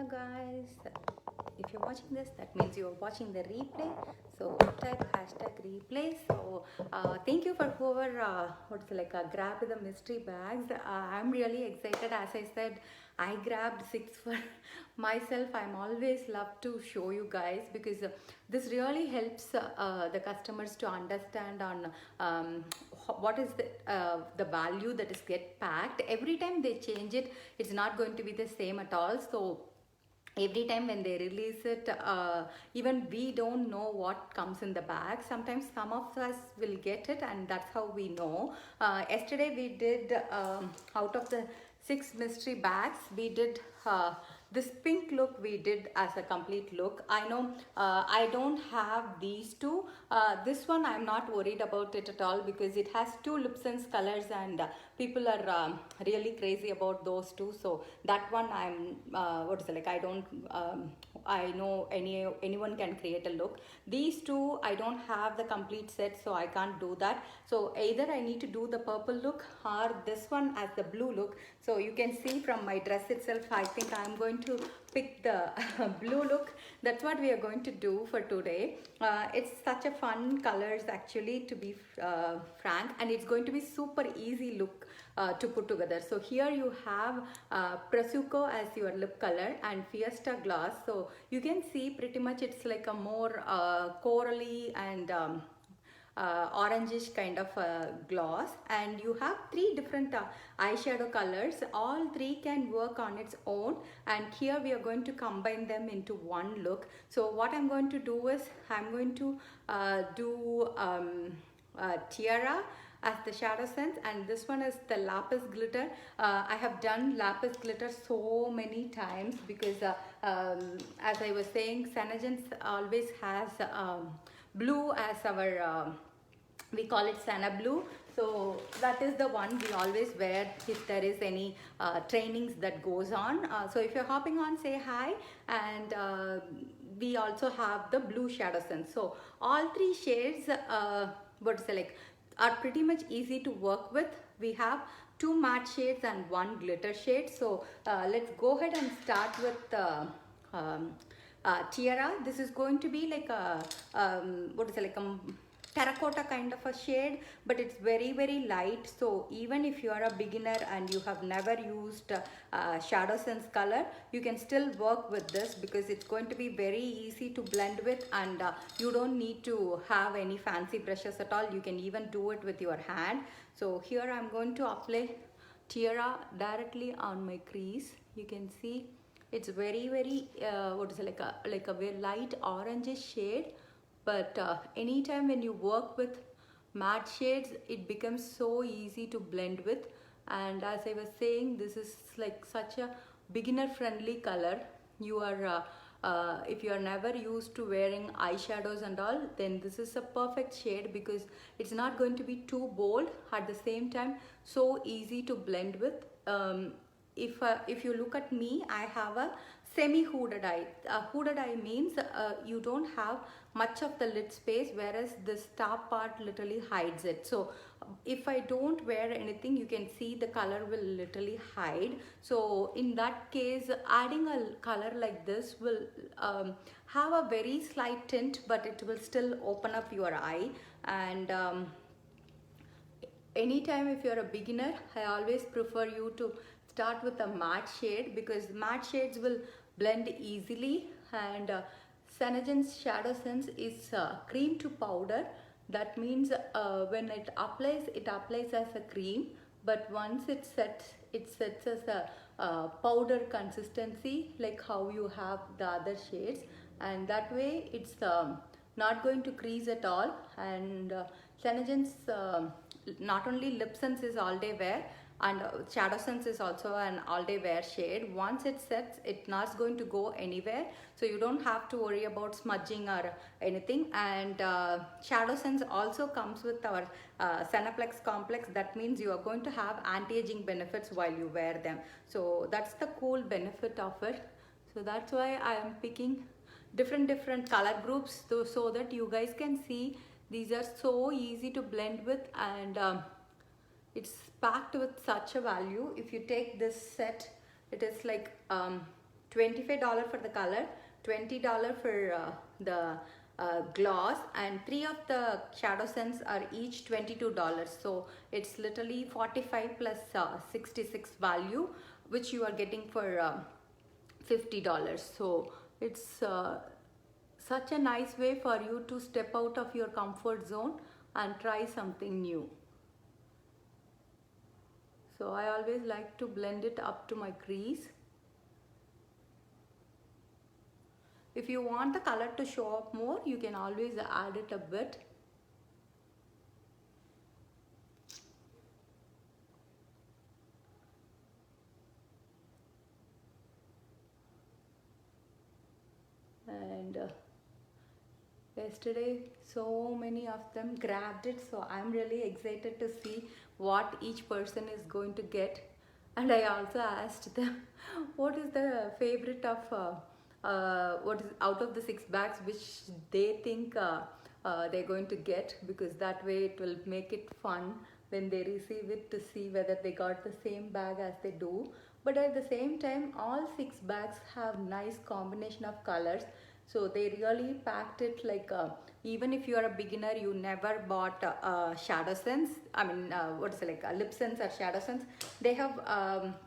Hello guys, if you're watching this, that means you're watching the replay. So type hashtag replay. So thank you for whoever grabbed the mystery bags. I'm really excited. As I said, I grabbed 6 for myself. I'm always love to show you guys because this really helps the customers to understand on what is the value that is get packed. Every time they change it, it's not going to be the same at all. So every time when they release it, even we don't know what comes in the bag. Sometimes some of us will get it, and that's how we know. Yesterday we did out of the 6 mystery bags, we did this pink look we did as a complete look. I know I don't have these two. This one I'm not worried about it at all because it has 2 LipSense colors, and people are really crazy about those two. So that one I'm I don't I know anyone can create a look. These two I don't have the complete set, so I can't do that. So either I need to do the purple look or this one as the blue look. So you can see from my dress itself, I think I'm going to pick the blue look. That's what we are going to do for today. It's such a fun colors actually, to be frank, and it's going to be super easy look to put together. So here you have Prosecco as your lip color and Fiesta gloss. So you can see pretty much it's like a more corally and orangish kind of gloss, and you have 3 different eyeshadow colors. All 3 can work on its own, and here we are going to combine them into one look. So what I'm going to do is I'm going to do Tierra as the ShadowSense, and this one is the Lapis glitter. I have done Lapis glitter so many times because as I was saying, SeneGence always has blue as our we call it Sana blue. So that is the one we always wear if there is any trainings that goes on. So if you're hopping on, say hi. And we also have the blue ShadowSense. So all 3 shades are pretty much easy to work with. We have 2 matte shades and 1 glitter shade. So let's go ahead and start with Tierra. This is going to be like a terracotta kind of a shade, but it's very light. So even if you are a beginner and you have never used ShadowSense color, you can still work with this because it's going to be very easy to blend with, and you don't need to have any fancy brushes at all. You can even do it with your hand. So here I'm going to apply Tierra directly on my crease. You can see it's very like a very light orangish shade. But anytime when you work with matte shades, it becomes so easy to blend with. And as I was saying, this is like such a beginner friendly color. You are if you are never used to wearing eyeshadows and all, then this is a perfect shade because it's not going to be too bold, at the same time so easy to blend with. If you look at me, I have a semi-hooded eye. Hooded eye means you don't have much of the lid space, whereas this top part literally hides it. So if I don't wear anything, you can see the color will literally hide. So in that case, adding a color like this will have a very slight tint, but it will still open up your eye. And anytime if you're a beginner, I always prefer you to start with a matte shade because matte shades will blend easily. And SeneGence ShadowSense is cream to powder. That means when it applies as a cream, but once it sets as a powder consistency, like how you have the other shades, and that way it's not going to crease at all. And SeneGence not only LipSense is all day wear, and ShadowSense is also an all-day wear shade. Once it sets, it's not going to go anywhere, so you don't have to worry about smudging or anything. And ShadowSense also comes with our Senaplex complex. That means you are going to have anti-aging benefits while you wear them. So that's the cool benefit of it. So that's why I am picking different color groups so that you guys can see these are so easy to blend with, and it's packed with such a value. If you take this set, it is like $25 for the color, $20 for the gloss, and 3 of the ShadowSense are each $22. So it's literally 45 plus 66 value, which you are getting for $50. So it's such a nice way for you to step out of your comfort zone and try something new. So I always like to blend it up to my crease. If you want the color to show up more, you can always add it a bit. And yesterday so many of them grabbed it, so I'm really excited to see what each person is going to get. And I also asked them what is the favorite of what is out of the 6 bags which they think they're going to get, because that way it will make it fun when they receive it to see whether they got the same bag as they do. But at the same time, all 6 bags have nice combination of colors, so they really packed it like even if you are a beginner, you never bought ShadowSense, I mean what is it, like a LipSense or ShadowSense, they have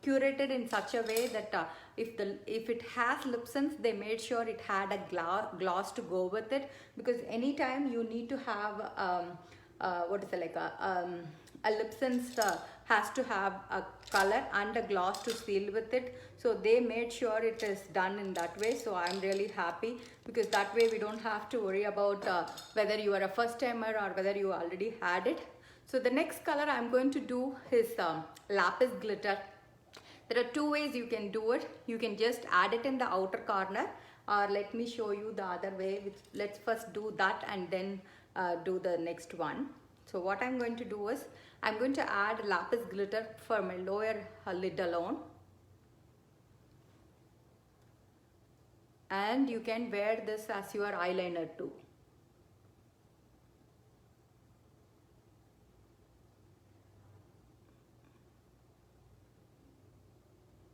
curated in such a way that if it has LipSense, they made sure it had a gloss to go with it, because anytime you need to have what is it, like a LipSense has to have a color and a gloss to seal with it. So they made sure it is done in that way. So I'm really happy, because that way we don't have to worry about whether you are a first timer or whether you already had it. So the next color I'm going to do is Lapis glitter. There are 2 ways you can do it. You can just add it in the outer corner, or let me show you the other way. Let's first do that and then do the next one. So what I'm going to do is, I'm going to add Lapis glitter for my lower lid alone. And you can wear this as your eyeliner too.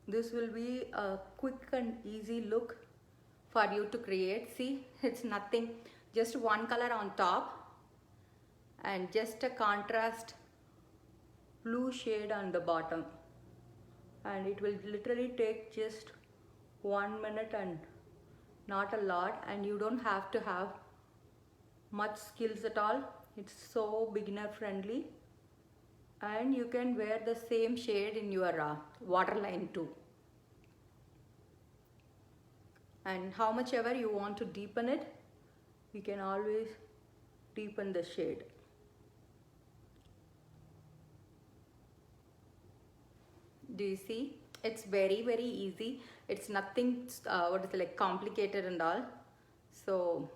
This will be a quick and easy look for you to create. See, it's nothing, just one color on top and just a contrast blue shade on the bottom, and it will literally take just 1 minute and not a lot, and you don't have to have much skills at all. It's so beginner friendly, and you can wear the same shade in your waterline too. And how much ever you want to deepen it, you can always deepen the shade. Do you see? It's very easy. It's nothing what is it, like complicated and all. So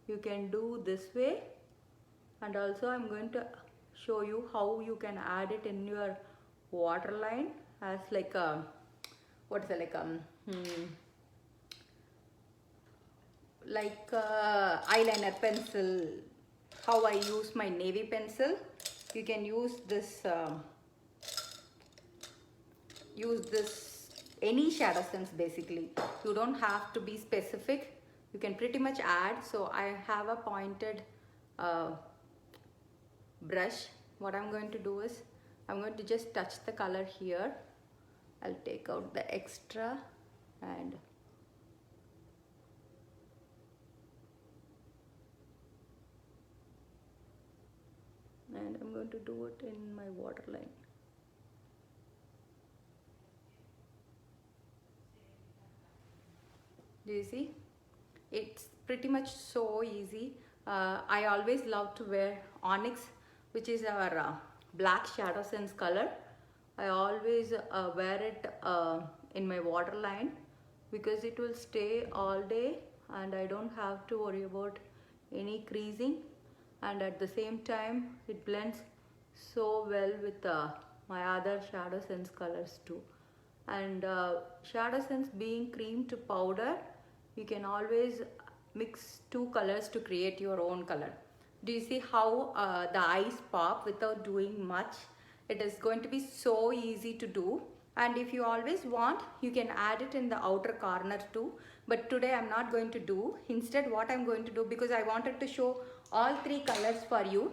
you can do this way, and also I'm going to show you how you can add it in your waterline as like a what is it, like eyeliner pencil. How I use my navy pencil, you can use this any ShadowSense basically. You don't have to be specific, you can pretty much add. So I have a pointed brush. What I'm going to do is, I'm going to just touch the color here. I'll take out the extra and I'm going to do it in my waterline. Do you see? It's pretty much so easy. I always love to wear onyx, which is our black ShadowSense color. I always wear it in my waterline, because it will stay all day and I don't have to worry about any creasing, and at the same time it blends so well with my other ShadowSense colors too. And ShadowSense being cream to powder, you can always mix 2 colors to create your own color. Do you see how the eyes pop without doing much? It is going to be so easy to do, And if you always want, you can add it in the outer corner too, but today I'm not going to do. Instead what I'm going to do, because I wanted to show all three colors for you,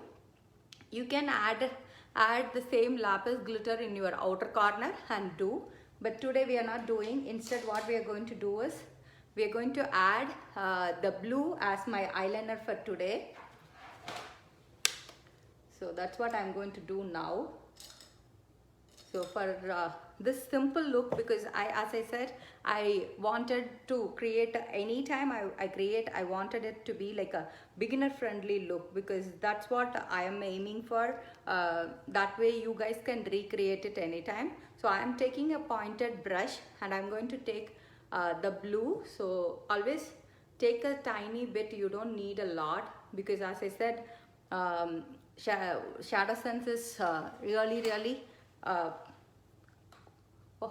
you can add the same lapis glitter in your outer corner and do, but today we are not doing. Instead what we are going to do is we are going to add the blue as my eyeliner for today. So that's what I'm going to do now. So for this simple look, because as I said, I wanted to create, anytime I wanted it to be like a beginner friendly look, because that's what I am aiming for. That way you guys can recreate it anytime. So I am taking a pointed brush and I'm going to take the blue. So always take a tiny bit, you don't need a lot, because as I said, ShadowSense is really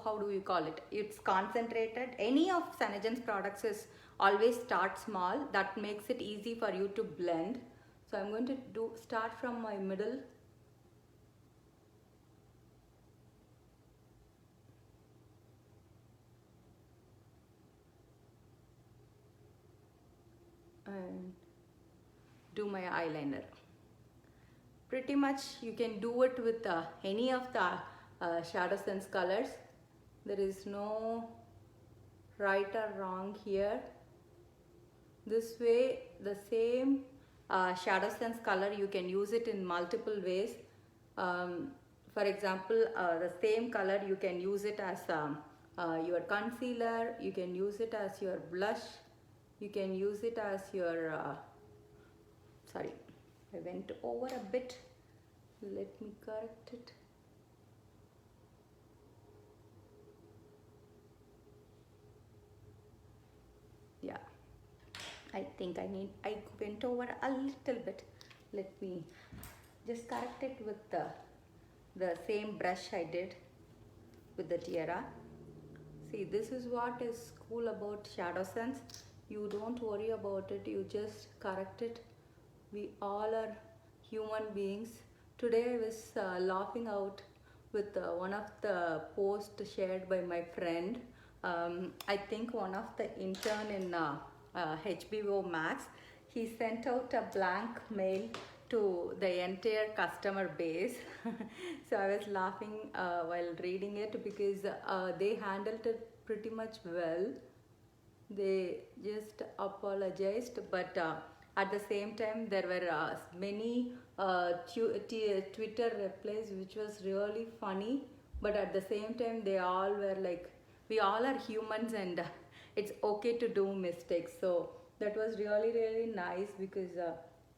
how do you call it? It's concentrated. Any of SeneGence products is always start small. That makes it easy for you to blend. So I'm going to start from my middle. And do my eyeliner. Pretty much you can do it with any of the ShadowSense colors. There is no right or wrong here. This way, the same ShadowSense color, you can use it in multiple ways. For example, the same color you can use it as your concealer, you can use it as your blush, you can use it as your sorry, I went over a bit, let me correct it. Yeah, I think I went over a little bit. Let me just correct it with the same brush I did with the Tierra. See, this is what is cool about ShadowSense. You don't worry about it, you just correct it. We all are human beings. Today I was laughing out with one of the posts shared by my friend. I think one of the intern in HBO Max, he sent out a blank mail to the entire customer base. So I was laughing while reading it, because they handled it pretty much well. They just apologized, but at the same time there were many Twitter replies which was really funny, but at the same time they all were like, we all are humans and it's okay to do mistakes. So that was really nice, because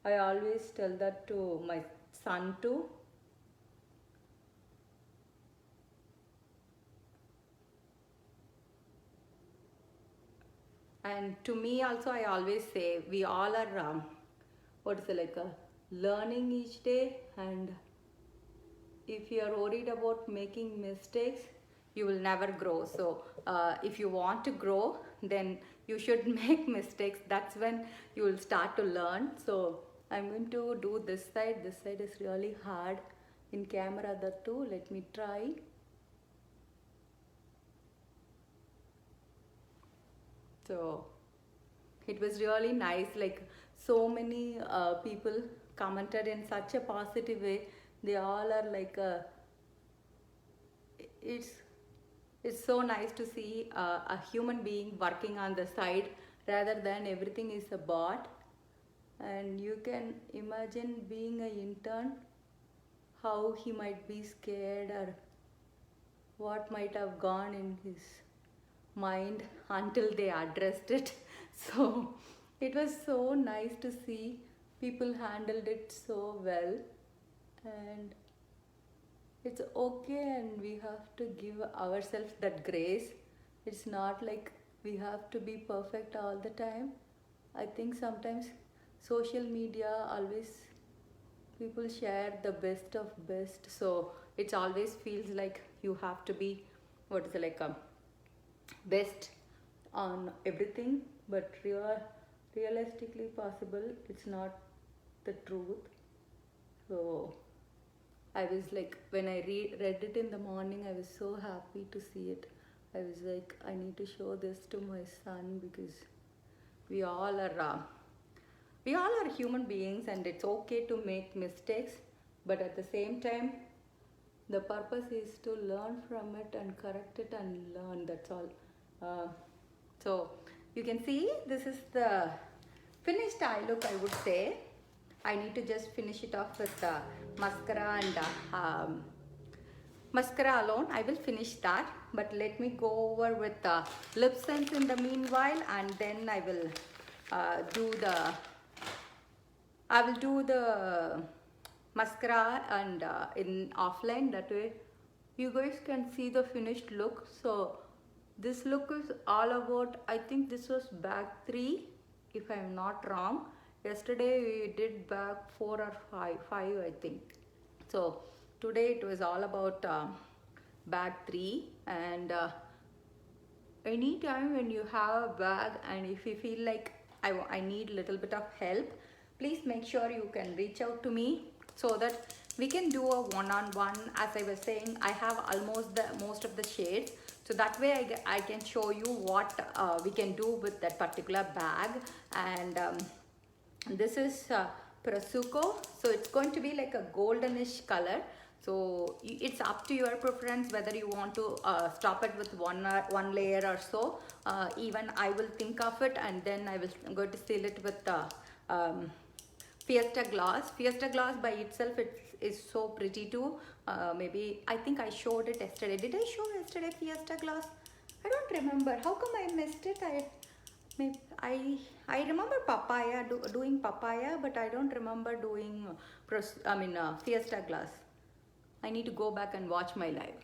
I always tell that to my son too. And to me also, I always say we all are what is it, like learning each day, and if you are worried about making mistakes, you will never grow. So if you want to grow, then you should make mistakes. That's when you will start to learn. So I'm going to do this side. This side is really hard in camera, that too. Let me try. So it was really nice, like so many people commented in such a positive way. They all are like it's so nice to see a human being working on the side rather than everything is a bot. And you can imagine being an intern, how he might be scared, or what might have gone in his mind until they addressed it. So it was so nice to see people handled it so well, and it's okay, and we have to give ourselves that grace. It's not like we have to be perfect all the time. I think sometimes social media always people share the best of best, so it always feels like you have to be what is it, like a best on everything, but realistically possible it's not the truth. So I was like, when I read it in the morning, I was so happy to see it. I was like, I need to show this to my son because we all are human beings, and it's okay to make mistakes, but at the same time the purpose is to learn from it and correct it and learn. That's all. So you can see this is the finished eye look, I would say. I need to just finish it off with mascara and mascara alone. I will finish that, but let me go over with LipSense in the meanwhile, and then I will do the mascara and in offline. That way you guys can see the finished look. So this look is all about, I think this was bag 3 if I'm not wrong. Yesterday we did bag 4 or 5 I think. So today it was all about bag 3, and anytime when you have a bag and if you feel like I need a little bit of help, please make sure you can reach out to me so that we can do a one-on-one. As I was saying, I have almost most of the shades, so that way I can show you what we can do with that particular bag. And this is Prosecco, so it's going to be like a goldenish color. So it's up to your preference whether you want to stop it with one layer or so. Even I will think of it, and then I will go to seal it with Fiesta gloss. Fiesta gloss by itself is so pretty too. Maybe I think I showed it yesterday. Did I show yesterday Fiesta gloss? I don't remember. How come I missed it? I remember papaya, doing papaya, but I don't remember doing Fiesta gloss. I need to go back and watch my live.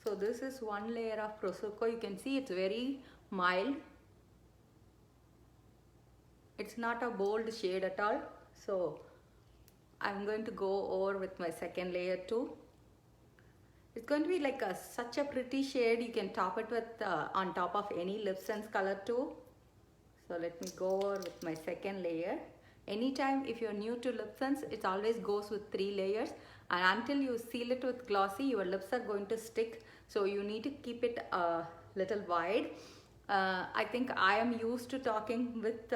So this is one layer of Prosecco. You can see it's very mild. It's not a bold shade at all. So I'm going to go over with my second layer too. It's going to be like such a pretty shade. You can top it with on top of any LipSense color too. So let me go over with my second layer. Anytime if you're new to LipSense, it always goes with 3 layers, and until you seal it with glossy, your lips are going to stick. So you need to keep it a little wide. I think I am used to talking with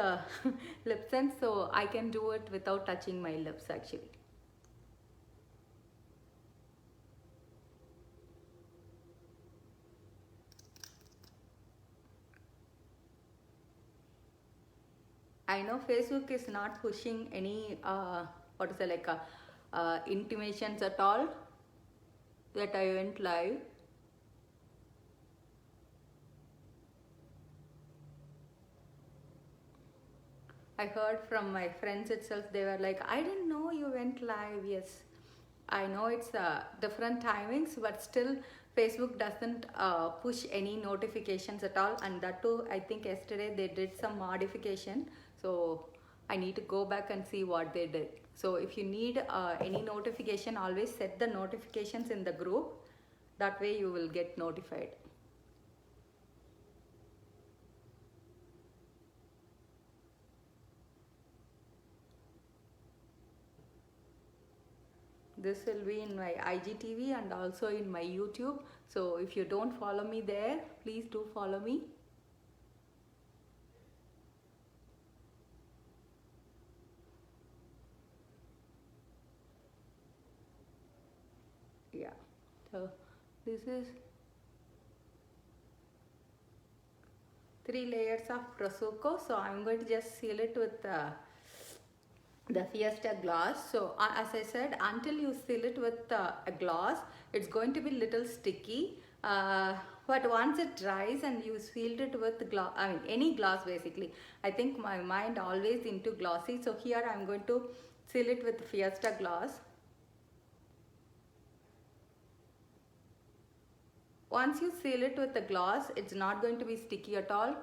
LipSense, so I can do it without touching my lips actually. I know Facebook is not pushing any intimations at all that I went live. I heard from my friends itself, they were like, I didn't know you went live. Yes, I know it's different timings, but still Facebook doesn't push any notifications at all. And that too, I think yesterday they did some modification. So I need to go back and see what they did. So if you need any notification, always set the notifications in the group. That way you will get notified. This will be in my IGTV and also in my YouTube. So if you don't follow me there, please do follow me. Yeah, so this is 3 layers of Prosecco. So I'm going to just seal it with the Fiesta gloss. So as I said, until you seal it with a gloss, it's going to be little sticky. But once it dries and you sealed it with gloss, any gloss basically. I think my mind always into glossy. So here I'm going to seal it with Fiesta gloss. Once you seal it with the gloss, it's not going to be sticky at all.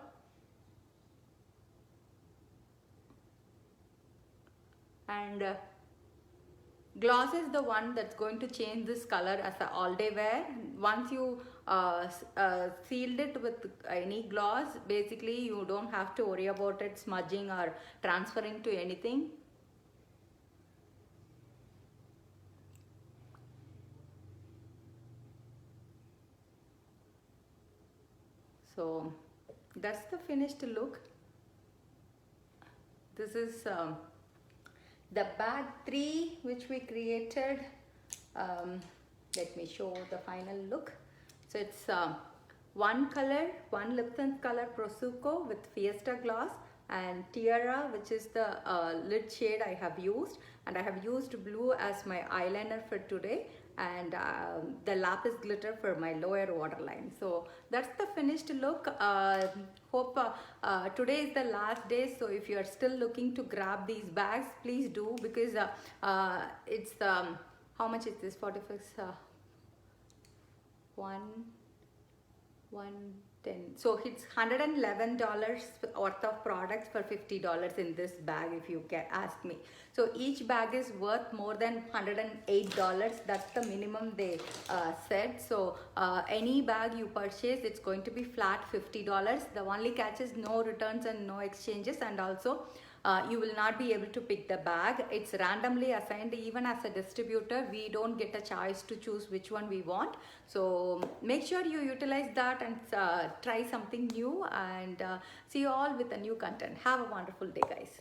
and gloss is the one that's going to change this color as a all day wear. Once you sealed it with any gloss, basically you don't have to worry about it smudging or transferring to anything. So that's the finished look. This is the bag 3 which we created. Let me show the final look. So it's one color, one LipSense color Prosecco with Fiesta gloss, and Tierra, which is the lid shade I have used, and I have used blue as my eyeliner for today, and the Lapis glitter for my lower waterline. So that's the finished look. Hope today is the last day, so if you are still looking to grab these bags, please do, because it's how much is this? 46 110. So it's $111 worth of products for $50 in this bag, if you can ask me. So each bag is worth more than $108. That's the minimum they said. So any bag you purchase, it's going to be flat $50. The only catch is no returns and no exchanges, and also you will not be able to pick the bag. It's randomly assigned. Even as a distributor, we don't get a choice to choose which one we want. So make sure you utilize that and try something new, and see you all with a new content. Have a wonderful day, guys.